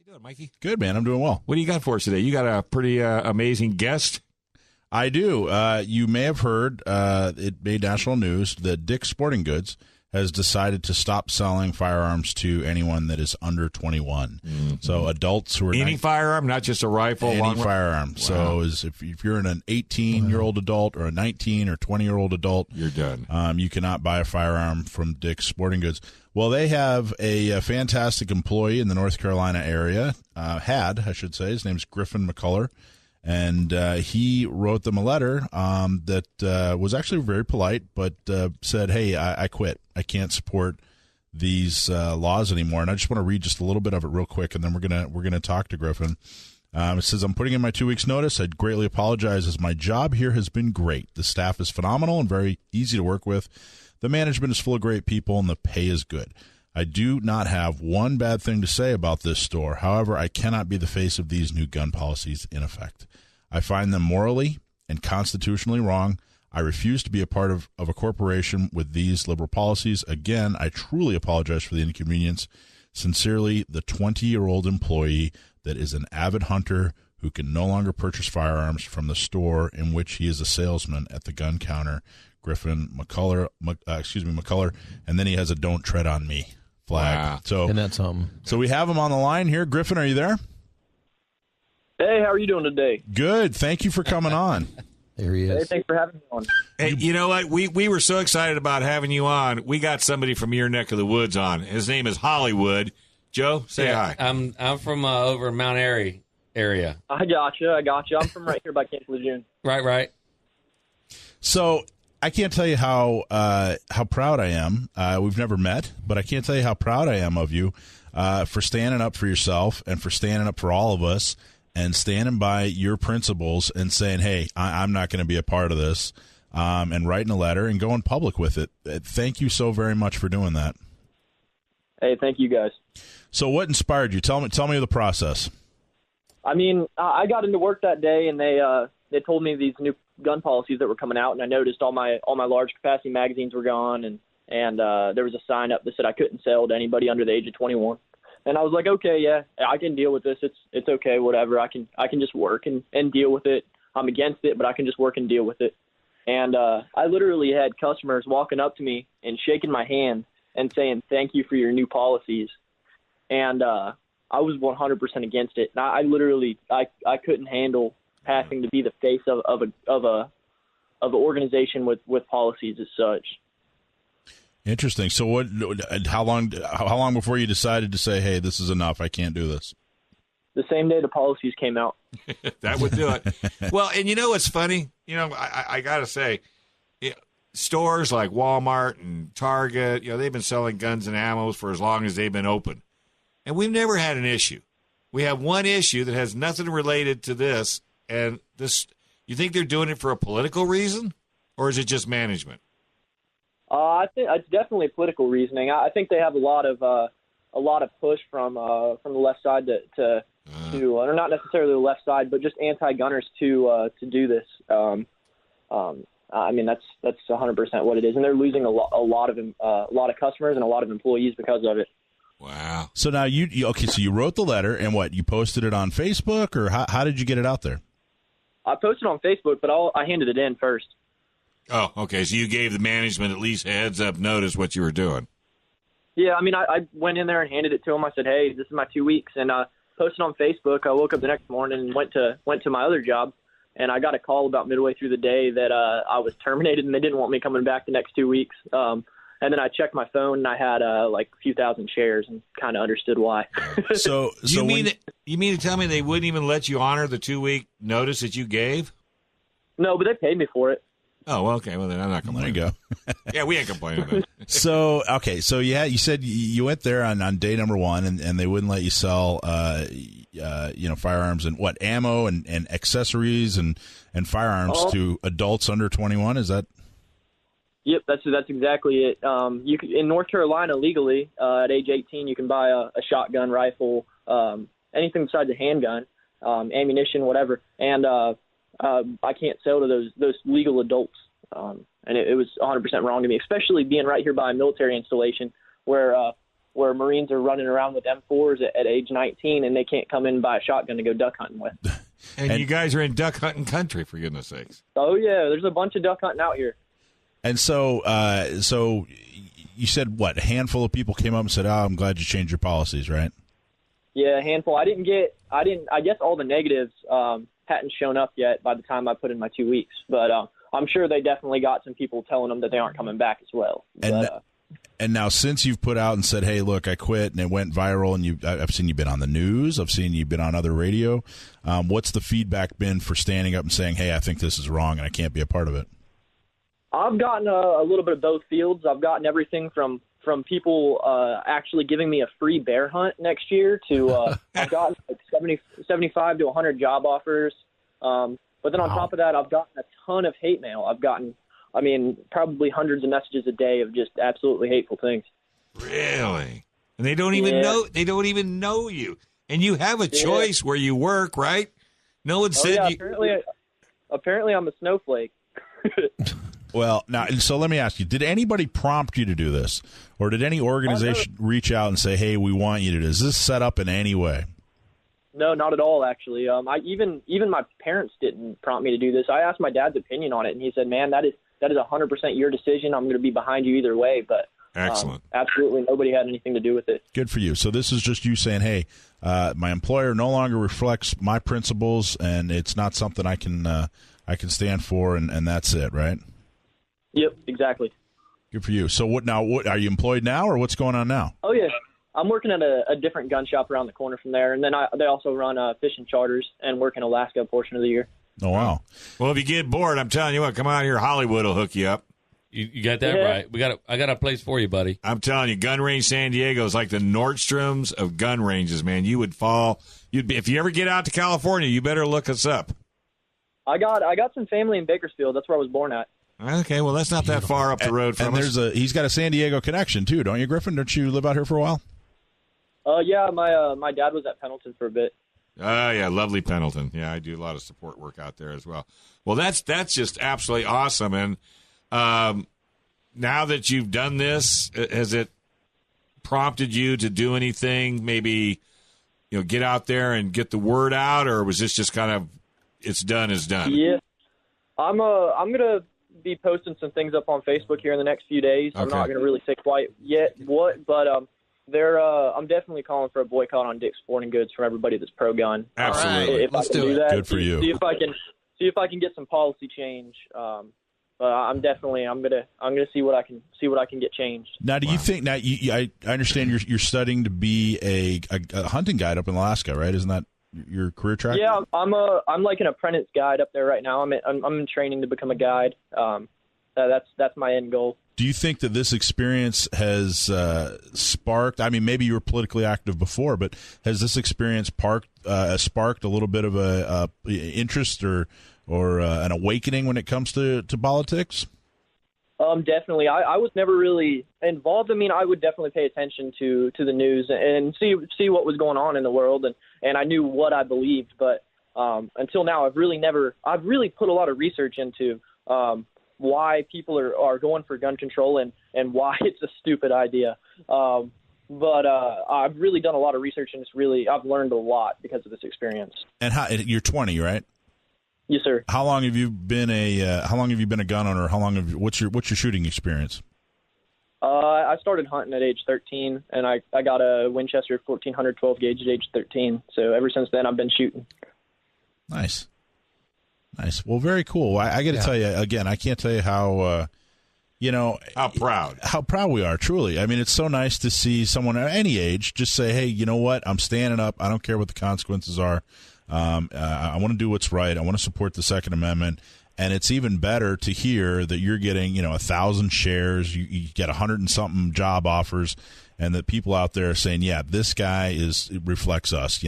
doing, Mikey? Good, man. I'm doing well. What do you got for us today? You got a pretty amazing guest. I do. You may have heard it made national news that Dick's Sporting Goods has decided to stop selling firearms to anyone that is under 21. Mm-hmm. So adults who are any firearm, not just a rifle, any firearm. Wow. So if you're an 18-year-old adult or a 19 or 20-year-old adult, you're done. You cannot buy a firearm from Dick's Sporting Goods. Well, they have a fantastic employee in the North Carolina area. I should say. His name's Griffin McCullar. And he wrote them a letter that was actually very polite, but said, hey, I quit. I can't support these laws anymore. And I just want to read just a little bit of it real quick, and then we're gonna talk to Griffin. It says, I'm putting in my 2 weeks' notice. I'd greatly apologize as my job here has been great. The staff is phenomenal and very easy to work with. The management is full of great people, and the pay is good. I do not have one bad thing to say about this store. However, I cannot be the face of these new gun policies in effect. I find them morally and constitutionally wrong. I refuse to be a part of a corporation with these liberal policies. Again, I truly apologize for the inconvenience. Sincerely, the 20-year-old employee that is an avid hunter who can no longer purchase firearms from the store in which he is a salesman at the gun counter, Griffin McCullar, and then he has a "Don't Tread on Me" flag. Wow. So, and that's something. So we have him on the line here. Griffin, are you there? Hey, how are you doing today? Good. Thank you for coming on. There he is. Hey, thanks for having me on. Hey, you know what? We were so excited about having you on. We got somebody from your neck of the woods on. His name is Hollywood. Joe, say hi. I'm from over Mount Airy area. I gotcha. I'm from right here by Camp Lejeune. Right. So I can't tell you how proud I am. We've never met, but I can't tell you how proud I am of you for standing up for yourself and for standing up for all of us and standing by your principles and saying, hey, I'm not going to be a part of this, and writing a letter and going public with it. Thank you so very much for doing that. Hey, thank you guys. So what inspired you? Tell me the process. I mean, I got into work that day, and they told me these new gun policies that were coming out, and I noticed all my large capacity magazines were gone, and there was a sign up that said I couldn't sell to anybody under the age of 21. And I was like, okay, yeah, I can deal with this. It's okay, whatever. I can just work and deal with it. I'm against it, but I can just work and deal with it. And I literally had customers walking up to me and shaking my hand and saying, thank you for your new policies. And I was 100% against it. And I literally couldn't handle having to be the face of an organization with policies as such. Interesting. So how long before you decided to say, hey, this is enough, I can't do this? The same day the policies came out. That would do it. Well, and you know what's funny? I got to say, stores like Walmart and Target, they've been selling guns and ammo for as long as they've been open. And we've never had an issue. We have one issue that has nothing related to this. And this, you think they're doing it for a political reason, or is it just management? I think it's definitely political reasoning. I think they have a lot of push from the left side to or not necessarily the left side, but just anti-gunners to do this. I mean, that's 100% what it is, and they're losing a lot of customers and a lot of employees because of it. Wow. So now so you wrote the letter, and what, you posted it on Facebook, or how did you get it out there? I posted on Facebook, but I handed it in first. Oh, okay. So you gave the management at least heads up notice what you were doing. Yeah, I mean, I went in there and handed it to them. I said, hey, this is my 2 weeks, and posted on Facebook. I woke up the next morning and went to my other job, and I got a call about midway through the day that I was terminated, and they didn't want me coming back the next 2 weeks. And then I checked my phone, and I had like a few thousand shares, and kind of understood why. So you mean to tell me they wouldn't even let you honor the 2 week notice that you gave? No, but they paid me for it. Oh, well, okay. Well, then I'm not complaining. There you go. Yeah, we ain't complaining about it. So, okay. So, yeah, you said you went there on day number one, and they wouldn't let you sell, firearms and ammo and accessories and firearms to adults under 21. Is that? Yep, that's exactly it. You can, in North Carolina legally at age 18, you can buy a shotgun, rifle, anything besides a handgun, ammunition, whatever, and I can't sell to those legal adults, and it was 100% wrong to me, especially being right here by a military installation where where Marines are running around with M4s at age 19 and they can't come in and buy a shotgun to go duck hunting with. And you guys are in duck hunting country, for goodness sakes. Oh, yeah, there's a bunch of duck hunting out here. And so you said, what, a handful of people came up and said, oh, I'm glad you changed your policies, right? Yeah, a handful. I guess all the negatives hadn't shown up yet by the time I put in my 2 weeks. But I'm sure they definitely got some people telling them that they aren't coming back as well. And now, since you've put out and said, "Hey, look, I quit," and it went viral, and I've seen you've been on the news, I've seen you've been on other radio. What's the feedback been for standing up and saying, "Hey, I think this is wrong, and I can't be a part of it"? I've gotten a little bit of both fields. I've gotten everything from people actually giving me a free bear hunt next year to I've gotten like 75 to 100 job offers. But then on top of that, I've gotten a ton of hate mail. I've gotten, probably hundreds of messages a day of just absolutely hateful things. Really? And they don't even know. They don't even know you. And you have a choice where you work, right? No one said you. Apparently, I'm a snowflake. Well, now, so let me ask you: did anybody prompt you to do this, or did any organization reach out and say, "Hey, we want you to do this"? Is this set up in any way? No, not at all, actually. Even my parents didn't prompt me to do this. I asked my dad's opinion on it, and he said, "Man, that is 100% your decision. I'm going to be behind you either way." But excellent. Absolutely, nobody had anything to do with it. Good for you. So this is just you saying, "Hey, my employer no longer reflects my principles, and it's not something I can stand for, and that's it," right? Yep, exactly. Good for you. So what are you employed now, or what's going on now? Oh yeah. I'm working at a different gun shop around the corner from there, and then they also run fishing charters and work in Alaska a portion of the year. Oh, wow. Well, if you get bored, I'm telling you what, come out here. Hollywood will hook you up. You got that right. I got a place for you, buddy. I'm telling you, Gun Range San Diego is like the Nordstroms of gun ranges, man. You would fall. If you ever get out to California, you better look us up. I got some family in Bakersfield. That's where I was born at. Okay, well, that's not that far up the road from us. And he's got a San Diego connection, too, don't you, Griffin? Don't you live out here for a while? Yeah, my dad was at Pendleton for a bit. Yeah, lovely Pendleton. Yeah, I do a lot of support work out there as well. Well, that's just absolutely awesome. And now that you've done this, has it prompted you to do anything? Maybe get out there and get the word out, or was this just kind of it's done is done? Yeah, I'm gonna be posting some things up on Facebook here in the next few days. Okay. I'm not gonna really say quite yet what, but I'm definitely calling for a boycott on Dick's Sporting Goods from everybody that's pro gun. Absolutely. If Let's I can do that, good for you. See if I can get some policy change. I'm gonna see what I can get changed. Now, do you think? Now, I understand you're studying to be a hunting guide up in Alaska, right? Isn't that your career track? Yeah, I'm like an apprentice guide up there right now. I'm in training to become a guide. That's my end goal. Do you think that this experience has sparked? I mean, maybe you were politically active before, but has this experience sparked a little bit of a interest or an awakening when it comes to politics? Definitely. I was never really involved. I mean, I would definitely pay attention to the news and see what was going on in the world, and I knew what I believed. But until now, I've really put a lot of research into why people are going for gun control and why it's a stupid idea. But I've really done a lot of research, and I've learned a lot because of this experience. And you're 20, right? Yes, sir. How long have you been a gun owner? What's your shooting experience? I started hunting at age 13, and I got a Winchester 1400 12 gauge at age 13. So ever since then, I've been shooting. Nice. Well, very cool. I got to tell you again. I can't tell you how how proud we are. Truly, I mean, it's so nice to see someone at any age just say, "Hey, you know what? I'm standing up. I don't care what the consequences are. I want to do what's right. I want to support the Second Amendment." And it's even better to hear that you're getting 1,000 shares. You get 100 and something job offers, and that people out there are saying, "Yeah, this guy reflects us."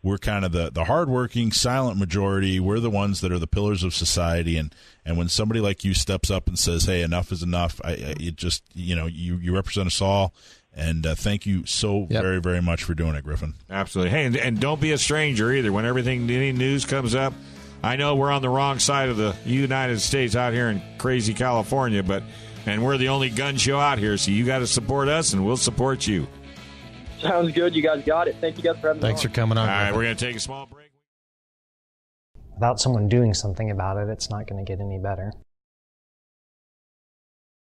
We're kind of the hardworking, silent majority. We're the ones that are the pillars of society. And when somebody like you steps up and says, "Hey, enough is enough," you represent us all. And thank you so very, very much for doing it, Griffin. Absolutely. Hey, and don't be a stranger either. When any news comes up, I know we're on the wrong side of the United States out here in crazy California, and we're the only gun show out here, so you got to support us, and we'll support you. Sounds good. You guys got it. Thank you guys for having me. Thanks for coming on. All right, we're going to take a small break. Without someone doing something about it, it's not going to get any better.